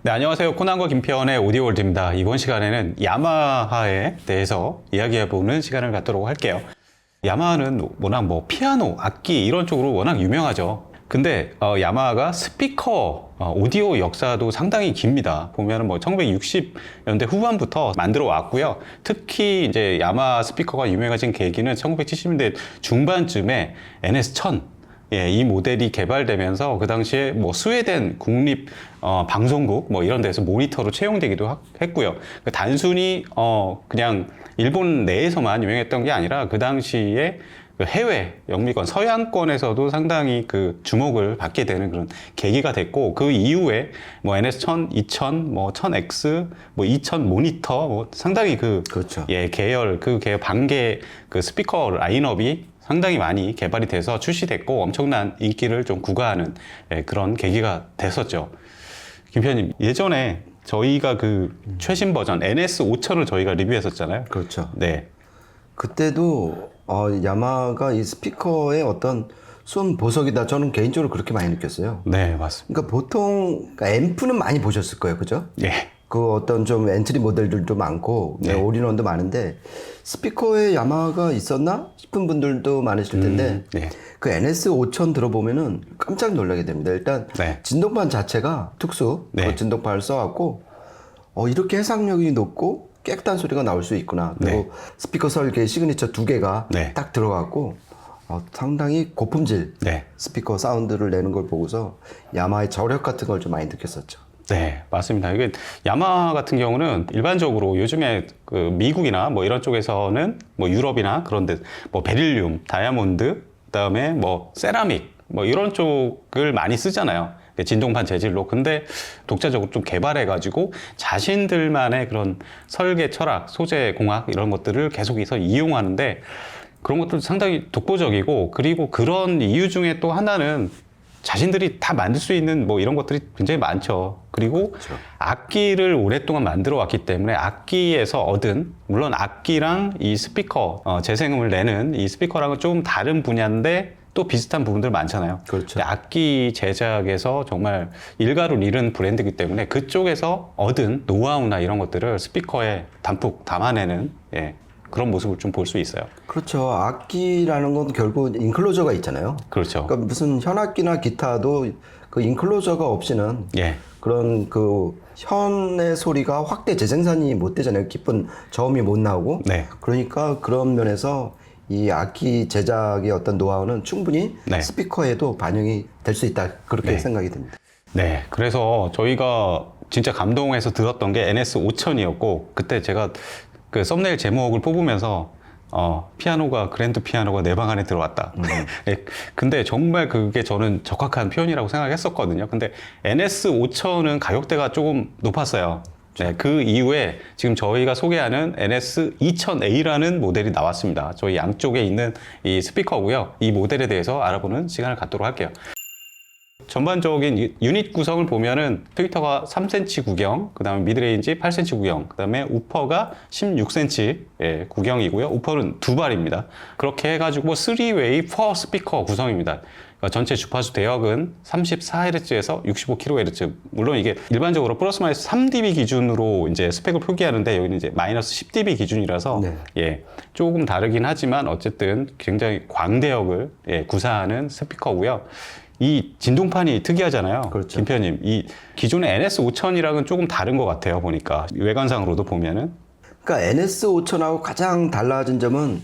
네, 안녕하세요. 코난과 김태원의 오디오월드입니다. 이번 시간에는 야마하에 대해서 이야기해보는 시간을 갖도록 할게요. 야마하는 워낙 피아노, 악기 이런 쪽으로 워낙 유명하죠. 근데 야마하가 스피커, 오디오 역사도 상당히 깁니다. 보면은 1960년대 후반부터 만들어 왔고요. 특히 이제 야마하 스피커가 유명해진 계기는 1970년대 중반쯤에 NS1000 이 모델이 개발되면서 그 당시에 스웨덴 국립 방송국 이런 데서 모니터로 채용되기도 했고요. 단순히 그냥 일본 내에서만 유명했던 게 아니라 그 당시에 그 해외 영미권 서양권에서도 상당히 그 주목을 받게 되는 그런 계기가 됐고, 그 이후에 NS1000, 2000, 1000X, 2000 모니터 상당히 그렇죠. 계열 반개 그 스피커 라인업이 상당히 많이 개발이 돼서 출시됐고 엄청난 인기를 좀 구가하는 그런 계기가 됐었죠. 김표님, 예전에 저희가 그 최신 버전 NS5000을 저희가 리뷰했었잖아요. 그렇죠. 네. 그때도 야마하가 이 스피커의 어떤 손 보석이다. 저는 개인적으로 그렇게 많이 느꼈어요. 네, 맞습니다. 그러니까 보통 앰프는 많이 보셨을 거예요, 그죠? 예. 그 어떤 좀 엔트리 모델들도 많고 네. 올인원도 많은데 스피커에 야마하가 있었나 싶은 분들도 많으실 텐데 네. 그 NS5000 들어보면은 깜짝 놀라게 됩니다. 일단 네. 진동판 자체가 특수 네. 진동판을 써갖고 이렇게 해상력이 높고 깨끗한 소리가 나올 수 있구나. 그리고 네. 스피커 설계 시그니처 2개가 네. 딱 들어갔고 상당히 고품질 네. 스피커 사운드를 내는 걸 보고서 야마하의 저력 같은 걸 좀 많이 느꼈었죠. 네, 맞습니다. 이게 야마하 같은 경우는 일반적으로 요즘에 그 미국이나 이런 쪽에서는 유럽이나 그런데 베릴륨, 다이아몬드, 그다음에 세라믹 이런 쪽을 많이 쓰잖아요. 진동판 재질로. 근데 독자적으로 좀 개발해가지고 자신들만의 그런 설계 철학, 소재 공학 이런 것들을 계속해서 이용하는데, 그런 것도 상당히 독보적이고, 그리고 그런 이유 중에 또 하나는 자신들이 다 만들 수 있는 이런 것들이 굉장히 많죠. 그리고 그렇죠. 악기를 오랫동안 만들어 왔기 때문에 악기에서 얻은, 물론 악기랑 이 스피커, 재생음을 내는 이 스피커랑은 조금 다른 분야인데 또 비슷한 부분들 많잖아요. 그렇죠. 악기 제작에서 정말 일가를 잃은 브랜드이기 때문에 그쪽에서 얻은 노하우나 이런 것들을 스피커에 담뿍 담아내는 그런 모습을 좀 볼 수 있어요. 그렇죠. 악기라는 건 결국 인클로저가 있잖아요. 그렇죠. 그러니까 무슨 현악기나 기타도 그 인클로저가 없이는 예. 그런 그 현의 소리가 확대 재생산이 못 되잖아요. 깊은 저음이 못 나오고. 네. 그러니까 그런 면에서 이 악기 제작의 어떤 노하우는 충분히 네. 스피커에도 반영이 될 수 있다. 그렇게 네. 생각이 듭니다. 네, 그래서 저희가 진짜 감동해서 들었던 게 NS5000이었고, 그때 제가 그 썸네일 제목을 뽑으면서 피아노가 그랜드 피아노가 내 방 안에 들어왔다. 근데 정말 그게 저는 적확한 표현이라고 생각했었거든요. 근데 NS5000은 가격대가 조금 높았어요. 네, 그 이후에 지금 저희가 소개하는 NS2000A라는 모델이 나왔습니다. 저희 양쪽에 있는 이 스피커고요. 이 모델에 대해서 알아보는 시간을 갖도록 할게요. 전반적인 유닛 구성을 보면은 트위터가 3cm 구경, 그 다음에 미드레인지 8cm 구경, 그 다음에 우퍼가 16cm 구경이고요. 우퍼는 두 발입니다. 그렇게 해가지고 3웨이 4 스피커 구성입니다. 그러니까 전체 주파수 대역은 34Hz에서 65kHz. 물론 이게 일반적으로 플러스 마이너스 3dB 기준으로 이제 스펙을 표기하는데, 여기는 이제 마이너스 10dB 기준이라서 네. 조금 다르긴 하지만 어쨌든 굉장히 광대역을 구사하는 스피커고요. 이 진동판이 특이하잖아요. 그렇죠. 김표님, 이 기존의 NS5000이랑은 조금 다른 것 같아요. 보니까 외관상으로도 보면은. 그러니까 NS5000하고 가장 달라진 점은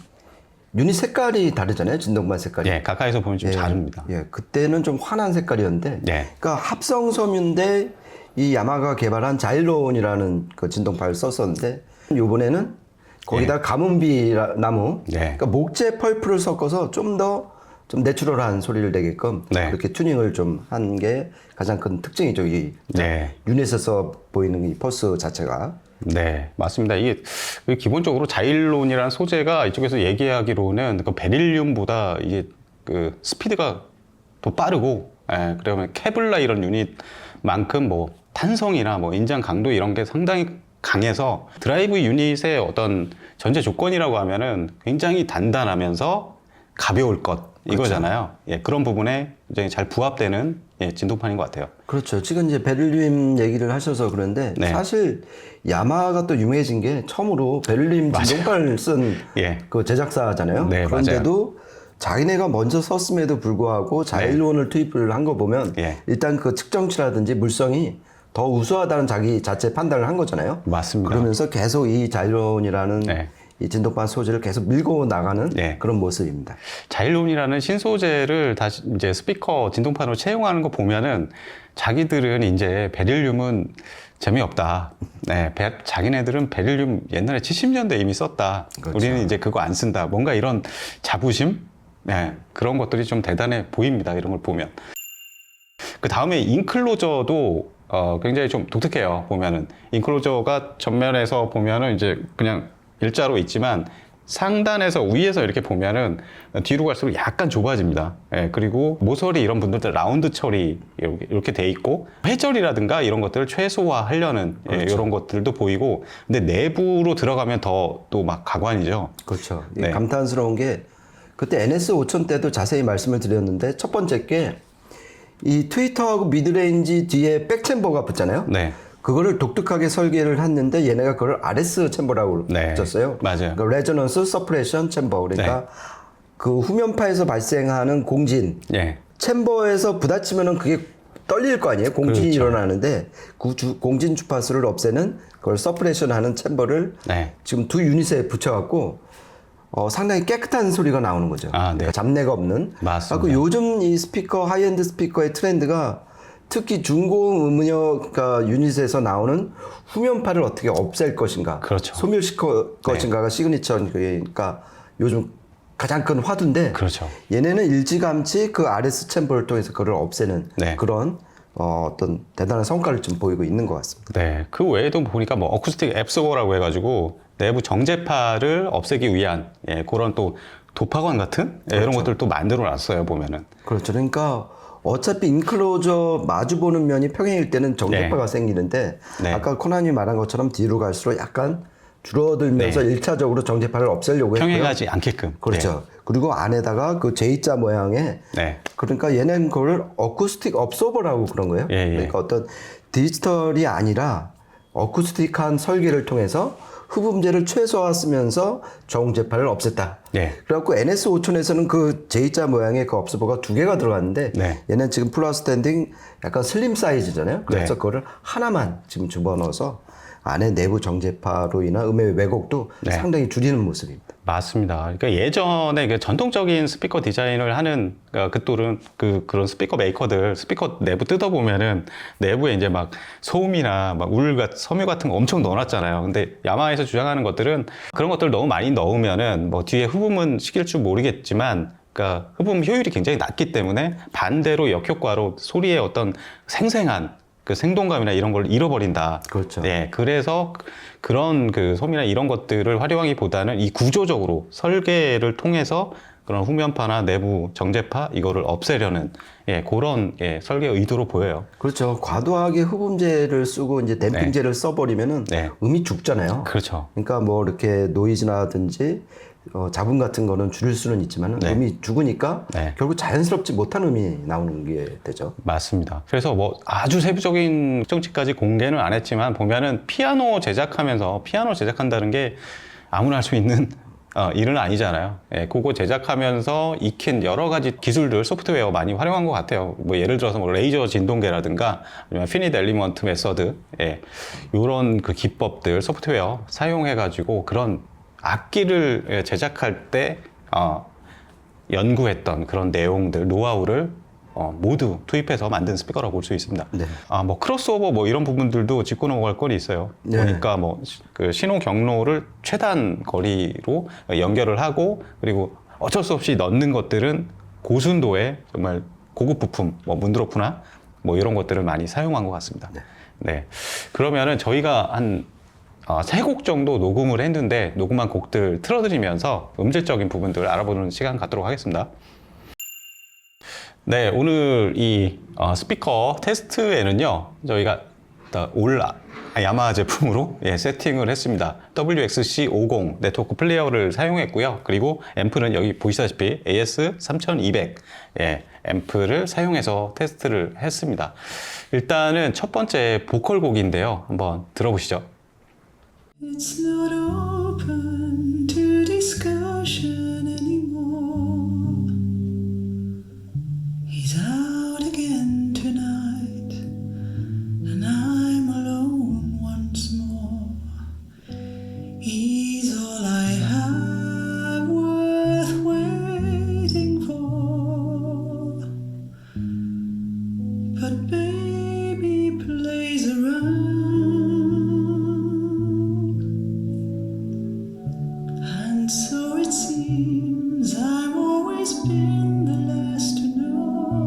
유닛 색깔이 다르잖아요. 진동판 색깔이. 예, 가까이서 보면 좀 다릅니다. 그때는 좀 환한 색깔이었는데, 그러니까 합성 섬유인데 이 야마가 개발한 자일론이라는 그 진동판을 썼었는데, 이번에는 거기다 가문비 나무, 그러니까 목재 펄프를 섞어서 좀 내추럴한 소리를 내게끔 그렇게 튜닝을 좀 한 게 가장 큰 특징이죠. 이 유닛에서 보이는 이 펄스 자체가. 네, 맞습니다. 이게 기본적으로 자일론이라는 소재가 이쪽에서 얘기하기로는 그 베릴륨보다 이게 그 스피드가 더 빠르고, 그러면 케블라 이런 유닛만큼 탄성이나 인장 강도 이런 게 상당히 강해서 드라이브 유닛의 어떤 전제 조건이라고 하면은 굉장히 단단하면서 가벼울 것 이거잖아요. 예, 그런 부분에 굉장히 잘 부합되는 예, 진동판인 것 같아요. 그렇죠. 지금 이제 베를린 얘기를 하셔서 그런데 네. 사실 야마하가 또 유명해진 게 처음으로 베를린 진동판을 쓴 예. 그 제작사잖아요. 네, 그런데도 자기네가 먼저 썼음에도 불구하고 자일론을 투입을 한 거 보면 예. 일단 그 측정치라든지 물성이 더 우수하다는 자기 자체 판단을 한 거잖아요. 맞습니다. 그러면서 계속 이 자일론이라는 네. 이 진동판 소재를 계속 밀고 나가는 네. 그런 모습입니다. 자일론이라는 신소재를 다시 이제 스피커 진동판으로 채용하는 거 보면은 자기들은 이제 베릴륨은 재미없다. 네, 자기네들은 베릴륨 옛날에 70년대 이미 썼다. 그렇죠. 우리는 이제 그거 안 쓴다. 뭔가 이런 자부심? 네, 그런 것들이 좀 대단해 보입니다. 이런 걸 보면. 그 다음에 인클로저도 굉장히 좀 독특해요. 보면은 인클로저가 전면에서 보면은 이제 그냥 일자로 있지만 상단에서 위에서 이렇게 보면은 뒤로 갈수록 약간 좁아집니다. 예, 그리고 모서리 이런 분들도 라운드 처리 이렇게 돼 있고 회절이라든가 이런 것들을 최소화하려는 예, 이런 것들도 보이고 근데 내부로 들어가면 더 또 막 가관이죠. 그렇죠. 네. 감탄스러운 게 그때 NS5000 때도 자세히 말씀을 드렸는데 첫 번째 게 이 트위터하고 미드레인지 뒤에 백챔버가 붙잖아요. 네. 그거를 독특하게 설계를 했는데 얘네가 그걸 RS 챔버라고 네. 붙였어요. 맞아요. 그러니까 레저넌스 서프레션 챔버. 그러니까 네. 그 후면파에서 발생하는 공진 예. 챔버에서 부딪히면은 그게 떨릴 거 아니에요. 공진이 그렇죠. 일어나는데 그 공진 주파수를 없애는 그걸 서프레션 하는 챔버를 네. 지금 두 유닛에 붙여갖고 상당히 깨끗한 소리가 나오는 거죠. 아, 네. 그러니까 잡내가 없는. 맞습니다. 그 요즘 이 스피커 하이엔드 스피커의 트렌드가 특히 중고음 음역 유닛에서 나오는 후면파를 어떻게 없앨 것인가, 그렇죠. 소멸시킬 것인가가 시그니처니까 요즘 가장 큰 화두인데 그렇죠. 얘네는 일찌감치 그 RS 챔버를 통해서 그걸 없애는 네. 그런 어떤 대단한 성과를 좀 보이고 있는 것 같습니다. 네, 그 외에도 보니까 뭐 어쿠스틱 앱소버라고 해가지고 내부 정제파를 없애기 위한 예, 그런 또 도파관 같은 예, 이런 것들 또 만들어 놨어요 보면은. 그렇죠. 그러니까 어차피 인클로저 마주보는 면이 평행일 때는 정제파가 생기는데 네. 아까 코난이 말한 것처럼 뒤로 갈수록 약간 줄어들면서 네. 1차적으로 정제파를 없애려고 했고요. 평행하지 않게끔. 그렇죠. 그리고 안에다가 그 J자 모양의 네. 그러니까 얘네는 그걸 어쿠스틱 업소버라고 그런 거예요. 예, 예. 그러니까 어떤 디지털이 아니라 어쿠스틱한 설계를 통해서 흡음재를 최소화 쓰면서 정제파를 없앴다. 네. 그래갖고 NS5000에서는 그 J자 모양의 그 업소버가 두 개가 들어갔는데 네. 얘는 지금 플러스 스탠딩 약간 슬림 사이즈잖아요. 그래서 네. 그거를 하나만 지금 집어넣어서 안에 내부 정제파로 인한 음의 왜곡도 네. 상당히 줄이는 모습입니다. 맞습니다. 그러니까 예전에 그 전통적인 스피커 디자인을 하는 그러니까 그또는 그런 스피커 메이커들 스피커 내부 뜯어보면은 내부에 이제 막 소음이나 막 섬유 같은 거 엄청 넣어놨잖아요. 근데 야마하에서 주장하는 것들은 그런 것들 너무 많이 넣으면은 뭐 뒤에 흡음은 시킬 줄 모르겠지만 그러니까 흡음 효율이 굉장히 낮기 때문에 반대로 역효과로 소리의 어떤 생생한 그 생동감이나 이런 걸 잃어버린다. 그렇죠. 네, 그래서 그런 그 솜이나 이런 것들을 활용하기보다는 이 구조적으로 설계를 통해서 그런 후면파나 내부 정제파 이거를 없애려는 예, 그런 예, 설계 의도로 보여요. 그렇죠. 과도하게 흡음재를 쓰고 이제 댐핑재를 써버리면은 네. 음이 죽잖아요. 그렇죠. 그러니까 뭐 이렇게 노이즈나든지 잡음 같은 거는 줄일 수는 있지만 네. 음이 죽으니까 네. 결국 자연스럽지 못한 음이 나오는 게 되죠. 맞습니다. 그래서 뭐 아주 세부적인 정치까지 공개는 안 했지만 보면은 피아노 제작한다는 게 아무나 할 수 있는 일은 아니잖아요. 예, 그거 제작하면서 익힌 여러 가지 기술들, 소프트웨어 많이 활용한 것 같아요. 뭐 예를 들어서 뭐 레이저 진동계라든가 아니면 피닛 엘리먼트 메서드, 예, 이런 그 기법들, 소프트웨어 사용해가지고 그런 악기를 제작할 때 연구했던 그런 내용들, 노하우를 모두 투입해서 만든 스피커라고 볼 수 있습니다. 네. 뭐 크로스오버 뭐 이런 부분들도 짚고 넘어갈 거리 있어요. 네. 보니까 뭐 그 신호 경로를 최단 거리로 연결을 하고 그리고 어쩔 수 없이 넣는 것들은 고순도의 정말 고급 부품, 뭐 문드로프나 뭐 이런 것들을 많이 사용한 것 같습니다. 네. 네. 그러면은 저희가 한 3곡 정도 녹음을 했는데 녹음한 곡들 틀어드리면서 음질적인 부분들을 알아보는 시간 갖도록 하겠습니다. 네, 오늘 이 스피커 테스트에는요, 저희가 올 야마하 제품으로 세팅을 했습니다. WXC50 네트워크 플레이어를 사용했고요. 그리고 앰프는 여기 보시다시피 AS3200 앰프를 사용해서 테스트를 했습니다. 일단은 첫 번째 보컬 곡인데요. 한번 들어보시죠. It's not open to discussion anymore. He's out again tonight, and I'm alone once more. He's all I have worth waiting for. But baby plays around. And so it seems I've always been the last to know,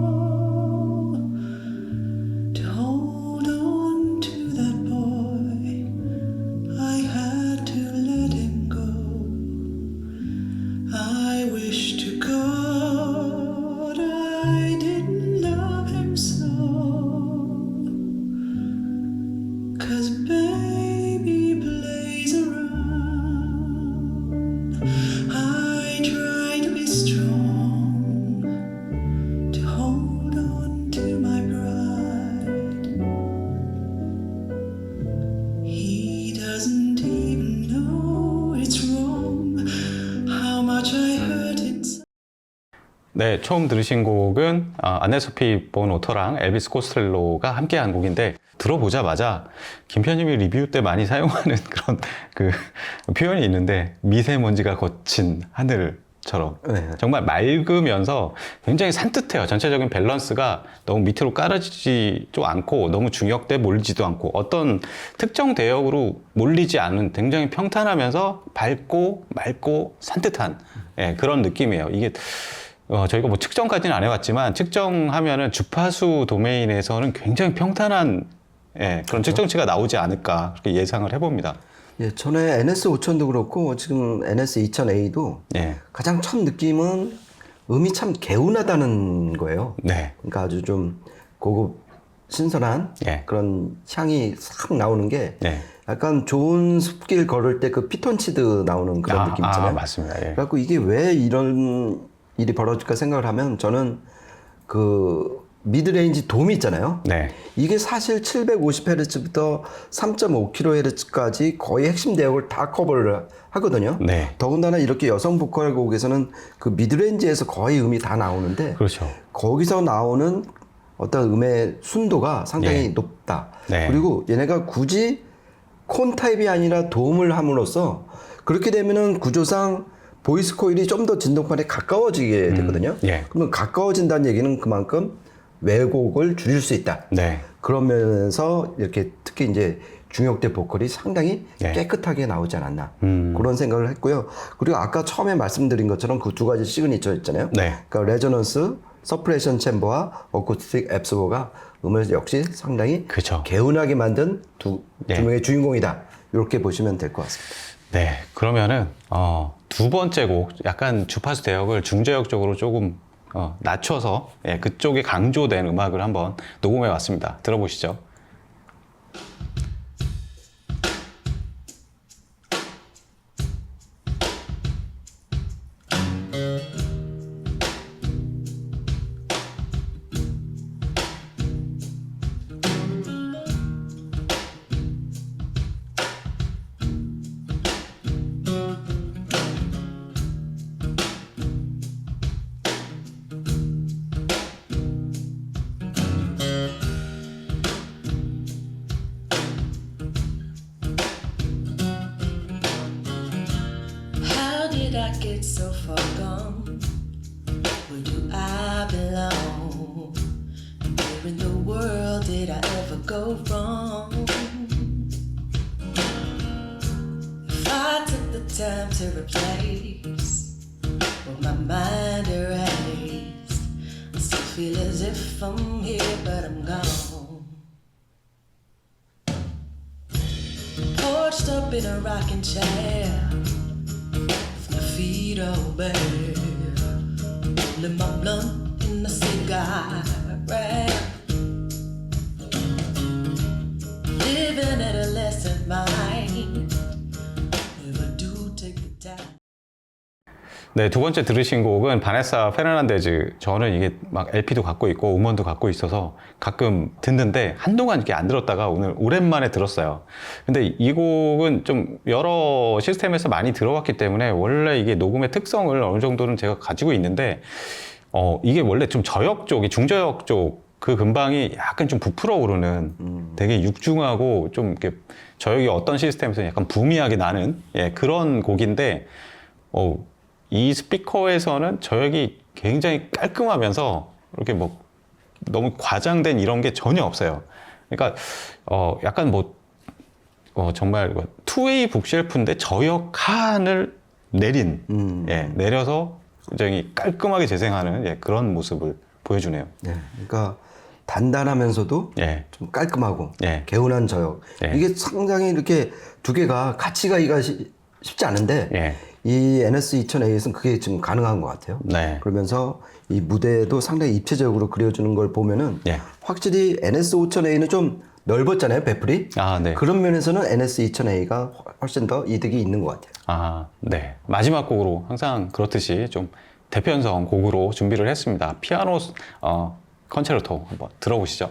to hold on to that boy. I had to let him go. I wish to God I didn't love him so, 'cause baby plays around. I try to be strong, to hold on to my pride. He doesn't even know it's wrong, how much I hurt inside. 네, 처음 들으신 곡은 안네소피 보노터랑 엘비스 코스텔로가 함께한 곡인데 들어보자마자 김 편집이 리뷰 때 많이 사용하는 그런 그 표현이 있는데 미세먼지가 거친 하늘처럼 네. 정말 맑으면서 굉장히 산뜻해요. 전체적인 밸런스가 너무 밑으로 깔아지지도 않고 너무 중역돼 몰리지도 않고 어떤 특정 대역으로 몰리지 않은 굉장히 평탄하면서 밝고 맑고 산뜻한 그런 느낌이에요. 이게 저희가 뭐 측정까지는 안 해봤지만 측정하면은 주파수 도메인에서는 굉장히 평탄한 그런 측정치가 나오지 않을까 그렇게 예상을 해봅니다. 예, 전에 NS5000도 그렇고 지금 NS2000A도 가장 첫 느낌은 음이 참 개운하다는 거예요. 네. 그러니까 아주 좀 고급 신선한 그런 향이 싹 나오는 게 약간 좋은 숲길 걸을 때 그 피톤치드 나오는 그런 느낌 있잖아요. 맞습니다. 그래갖고 이게 왜 이런 일이 벌어질까 생각을 하면 저는 그 미드레인지 돔이 있잖아요. 이게 사실 750Hz부터 3.5kHz까지 거의 핵심 대역을 다 커버를 하거든요. 더군다나 이렇게 여성 보컬 곡에서는 그 미드레인지에서 거의 음이 다 나오는데 그렇죠. 거기서 나오는 어떤 음의 순도가 상당히 높다. 그리고 얘네가 굳이 콘 타입이 아니라 돔을 함으로써 그렇게 되면은 구조상 보이스 코일이 좀 더 진동판에 가까워지게 되거든요. 그러면 가까워진다는 얘기는 그만큼 왜곡을 줄일 수 있다. 그러면서 이렇게 특히 이제 중역대 보컬이 상당히 깨끗하게 나오지 않았나 그런 생각을 했고요. 그리고 아까 처음에 말씀드린 것처럼 그 두 가지 시그니처 있잖아요. 그러니까 레저넌스, 서프레션 챔버와 어쿠스틱 앱소버가 음을 역시 상당히 개운하게 만든 두 명의 주인공이다. 이렇게 보시면 될 것 같습니다. 네, 그러면은 두 번째 곡 약간 주파수 대역을 중저역 쪽으로 조금 낮춰서 그쪽에 강조된 음악을 한번 녹음해 왔습니다. 들어보시죠. did I get so far gone? Where do I belong? Where in the world did I ever go wrong? If I took the time to replace what my mind erased, I still feel as if I'm here but I'm gone. Perched up in a rocking chair, with my feet all bare, rolling my blunt in a cigarette, living at a mind. Never do take the time. 네, 두 번째 들으신 곡은 바네사 페르난데즈. 저는 이게 막 LP도 갖고 있고 음원도 갖고 있어서 가끔 듣는데 한동안 이렇게 안 들었다가 오늘 오랜만에 들었어요. 근데 이 곡은 좀 여러 시스템에서 많이 들어왔기 때문에 원래 이게 녹음의 특성을 어느 정도는 제가 가지고 있는데 이게 원래 좀 저역 쪽이 중저역 쪽 그 근방이 약간 좀 부풀어 오르는 되게 육중하고 좀 이렇게 저역이 어떤 시스템에서 약간 부미하게 나는 그런 곡인데 이 스피커에서는 저역이 굉장히 깔끔하면서 이렇게 뭐 너무 과장된 이런 게 전혀 없어요. 그러니까 약간 뭐 정말 투웨이 북쉘프인데 저역 칸을 내린 내려서 굉장히 깔끔하게 재생하는 그런 모습을 보여주네요. 네, 그러니까 단단하면서도 좀 깔끔하고 개운한 저역. 이게 상당히 이렇게 두 개가 같이 가기가 쉽지 않은데 이 NS2000A에서는 그게 지금 가능한 것 같아요. 그러면서 이 무대도 상당히 입체적으로 그려주는 걸 보면은 확실히 NS5000A는 좀 넓었잖아요, 배풀이. 그런 면에서는 NS2000A가 훨씬 더 이득이 있는 것 같아요. 네. 마지막 곡으로 항상 그렇듯이 좀 대편성 곡으로 준비를 했습니다. 피아노 컨체르토 한번 들어보시죠.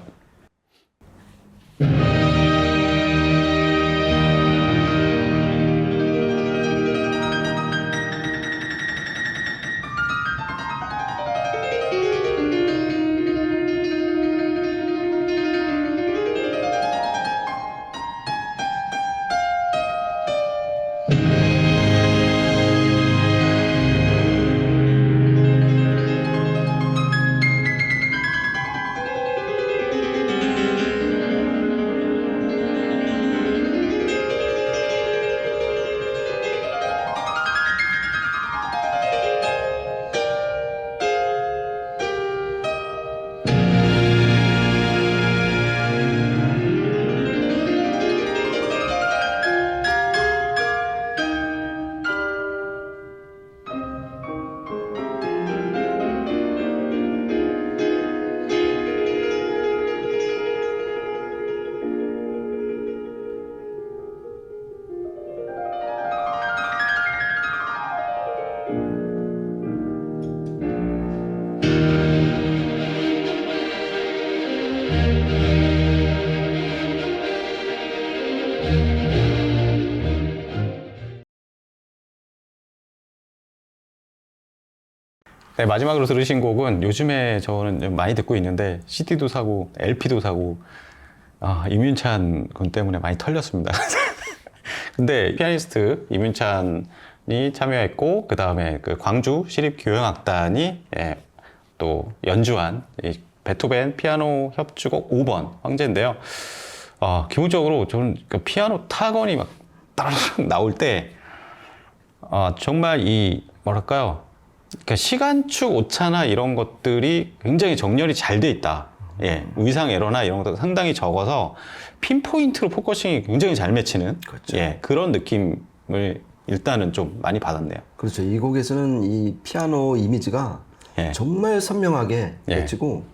네, 마지막으로 들으신 곡은 요즘에 저는 많이 듣고 있는데 CD도 사고 LP도 사고 이문찬 군 때문에 많이 털렸습니다. 근데 피아니스트 이문찬이 참여했고 그 다음에 그 광주 시립교향악단이 또 연주한 이 베토벤 피아노 협주곡 5번 황제인데요. 기본적으로 저는 그 피아노 타건이 막 따라락 나올 때 정말 이 뭐랄까요? 그러니까 시간축 오차나 이런 것들이 굉장히 정렬이 잘 돼 있다. 위상 에러나 이런 것도 상당히 적어서 핀포인트로 포커싱이 굉장히 잘 맺히는 그런 느낌을 일단은 좀 많이 받았네요. 그렇죠. 이 곡에서는 이 피아노 이미지가 정말 선명하게 맺히고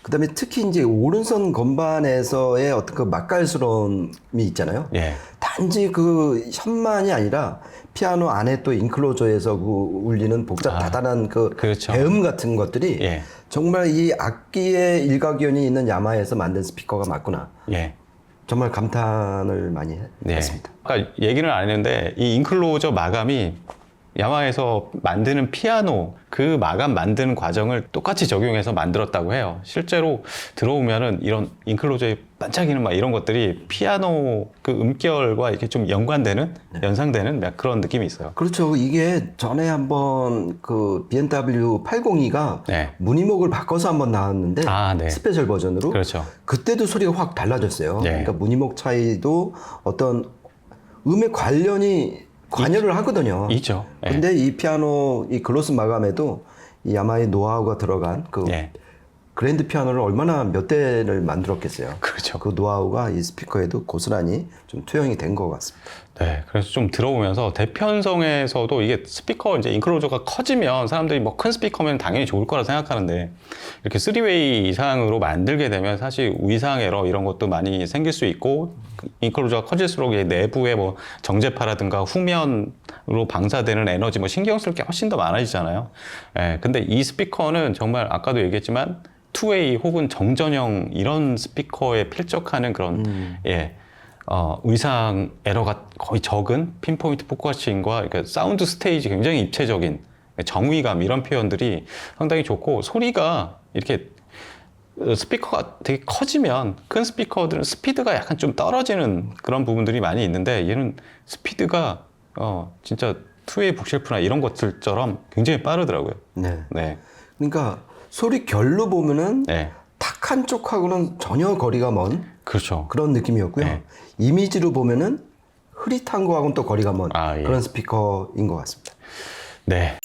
그다음에 특히 이제 오른손 건반에서의 어떤 그 맛깔스러움이 있잖아요. 단지 그 현만이 아니라 피아노 안에 또 인클로저에서 그 울리는 복잡 다단한 그 배음 같은 것들이 정말 이 악기의 일가견이 있는 야마에서 만든 스피커가 맞구나. 정말 감탄을 많이 했습니다. 아까 얘기는 안 했는데 이 인클로저 마감이 야마에서 만드는 피아노 그 마감 만드는 과정을 똑같이 적용해서 만들었다고 해요. 실제로 들어오면은 이런 인클로저의 반짝이는 막 이런 것들이 피아노 그 음결과 이렇게 좀 연관되는 연상되는 그런 느낌이 있어요. 그렇죠. 이게 전에 한번 그 BMW 802가 무늬목을 바꿔서 한번 나왔는데 스페셜 버전으로 그때도 소리가 확 달라졌어요. 그러니까 무늬목 차이도 어떤 음의 관여를 하거든요. 있죠. 근데 이 피아노 이 글로스 마감에도 이 야마의 노하우가 들어간 그 그랜드 피아노를 얼마나 몇 대를 만들었겠어요. 그 노하우가 이 스피커에도 고스란히 좀 투영이 된 것 같습니다. 네, 그래서 좀 들어보면서 대편성에서도 이게 스피커 이제 인클로저가 커지면 사람들이 뭐 큰 스피커면 당연히 좋을 거라 생각하는데 이렇게 3웨이 이상으로 만들게 되면 사실 위상 에러 이런 것도 많이 생길 수 있고 인클로저가 커질수록 내부에 뭐 정제파라든가 후면으로 방사되는 에너지 뭐 신경 쓸 게 훨씬 더 많아지잖아요. 예, 근데 이 스피커는 정말 아까도 얘기했지만 투웨이 혹은 정전형 이런 스피커에 필적하는 그런 의상 에러가 거의 적은 핀포인트 포커싱과 그러니까 사운드 스테이지 굉장히 입체적인 정의감 이런 표현들이 상당히 좋고 소리가 이렇게 스피커가 되게 커지면 큰 스피커들은 스피드가 약간 좀 떨어지는 그런 부분들이 많이 있는데 얘는 스피드가 진짜 투웨이 북쉘프나 이런 것들처럼 굉장히 빠르더라고요. 네. 네. 그러니까 소리 결로 보면은 네. 탁 한쪽하고는 전혀 거리가 먼 그렇죠. 그런 느낌이었고요. 네. 이미지로 보면은 흐릿한 거하고는 또 거리가 먼 예. 그런 스피커인 것 같습니다. 네.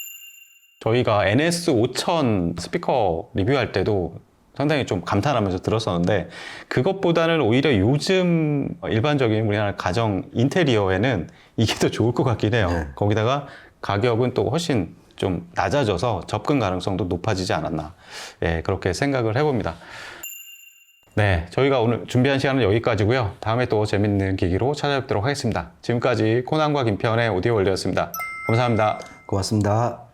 저희가 NS5000 스피커 리뷰할 때도 상당히 좀 감탄하면서 들었었는데 그것보다는 오히려 요즘 일반적인 우리나라 가정 인테리어에는 이게 더 좋을 것 같긴 해요. 네. 거기다가 가격은 또 훨씬 좀 낮아져서 접근 가능성도 높아지지 않았나. 예, 그렇게 생각을 해봅니다. 네, 저희가 오늘 준비한 시간은 여기까지고요. 다음에 또 재밌는 기기로 찾아뵙도록 하겠습니다. 지금까지 코난과 김편의 오디오 월드였습니다. 감사합니다. 고맙습니다.